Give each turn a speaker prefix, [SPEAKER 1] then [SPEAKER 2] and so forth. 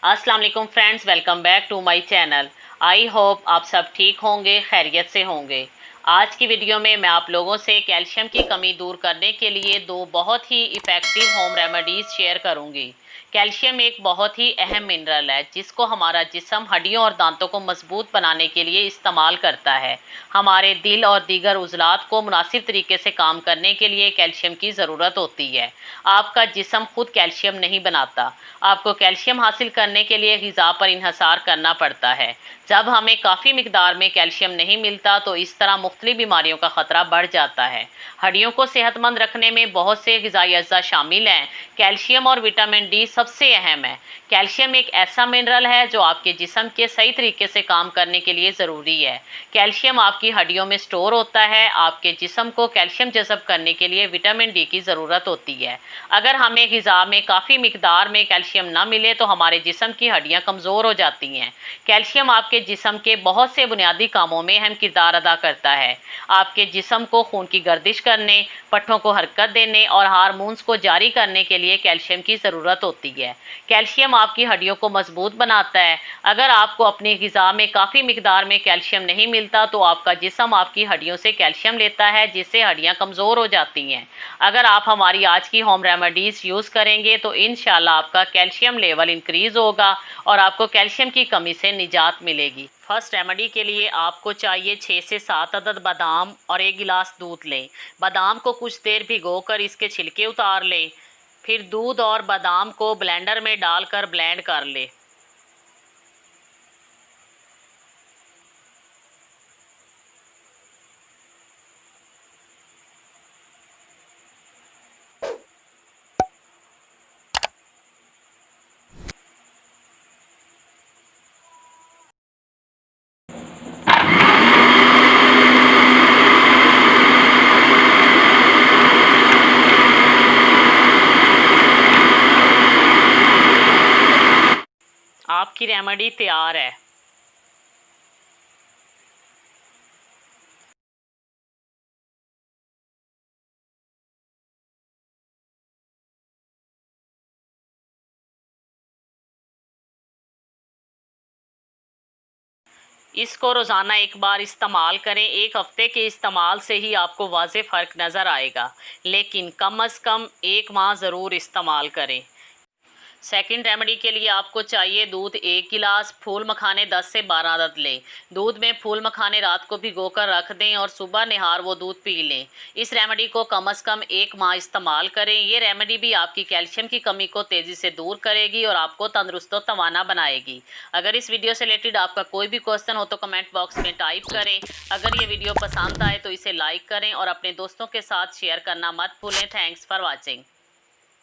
[SPEAKER 1] अस्सलाम वालेकुम friends, welcome back to my channel. I hope आप सब ठीक होंगे, खैरियत से होंगे। आज की वीडियो में मैं आप लोगों से कैल्शियम की कमी दूर करने के लिए दो बहुत ही इफ़ेक्टिव होम रेमेडीज़ शेयर करूंगी। कैल्शियम एक बहुत ही अहम मिनरल है जिसको हमारा जिस्म हड्डियों और दांतों को मजबूत बनाने के लिए इस्तेमाल करता है। हमारे दिल और दीगर उज़लात को मुनासिब तरीके से काम करने के लिए कैल्शियम की ज़रूरत होती है। आपका जिस्म खुद कैल्शियम नहीं बनाता, आपको कैल्शियम हासिल करने के लिए ग़िज़ा पर इन्हसार करना पड़ता है। जब हमें काफ़ी मिकदार में कैल्शियम नहीं मिलता तो इस तरह मुख्तलिफ बीमारियों का ख़तरा बढ़ जाता है। हड्डियों को सेहतमंद रखने में बहुत से ग़िज़ाई अज्जा शामिल हैं। कैल्शियम और विटामिन डी सबसे अहम है। कैल्शियम एक ऐसा मिनरल है जो आपके जिस्म के सही तरीके से काम करने के लिए ज़रूरी है। कैल्शियम आपकी हड्डियों में स्टोर होता है। आपके जिस्म को कैल्शियम जज़ब करने के लिए विटामिन डी की ज़रूरत होती है। अगर हमें ग़िज़ा में काफ़ी मिकदार में कैल्शियम ना मिले तो हमारे जिस्म की हड्डियां कमज़ोर हो जाती हैं। कैल्शियम आपके जिस्म के बहुत से बुनियादी कामों में अहम किरदार अदा करता है। आपके जिस्म को खून की गर्दिश करने, पट्टों को हरकत देने और हार्मोन्स को जारी करने के लिए कैल्शियम की ज़रूरत होती है। कैल्शियम आपकी हड्डियों को मजबूत बनाता है। अगर आपको अपनी ग़िज़ा में काफ़ी मिकदार में कैल्शियम नहीं मिलता तो आपका जिस्म आपकी हड्डियों से कैल्शियम लेता है, जिससे हड्डियाँ कमज़ोर हो जाती हैं। अगर आप हमारी आज की होम रेमेडीज़ यूज़ करेंगे तो इंशाल्लाह आपका कैल्शियम लेवल इंक्रीज़ होगा और आपको कैल्शियम की कमी से निजात मिलेगी। फर्स्ट रेमेडी के लिए आपको चाहिए 6 से 7 अदद बादाम और 1 गिलास दूध लें। बादाम को कुछ देर भिगोकर इसके छिलके उतार लें। फिर दूध और बादाम को ब्लेंडर में डालकर ब्लेंड कर लें। आपकी रेमेडी तैयार है। इसको रोज़ाना एक बार इस्तेमाल करें। 1 हफ़्ते के इस्तेमाल से ही आपको वाज़े फ़र्क नज़र आएगा, लेकिन कम अज़ कम 1 माह ज़रूर इस्तेमाल करें। सेकंड रेमेडी के लिए आपको चाहिए दूध 1 गिलास, फूल मखाने 10 से 12 अदद लें। दूध में फूल मखाने रात को भिगोकर रख दें और सुबह निहार वो दूध पी लें। इस रेमेडी को कम अज़ कम 1 माह इस्तेमाल करें। ये रेमेडी भी आपकी कैल्शियम की कमी को तेज़ी से दूर करेगी और आपको तंदुरुस्त व तवाना बनाएगी। अगर इस वीडियो से रिलेटेड आपका कोई भी क्वेश्चन हो तो कमेंट बॉक्स में टाइप करें। अगर ये वीडियो पसंद आए तो इसे लाइक करें और अपने दोस्तों के साथ शेयर करना मत भूलें। Thanks for watching.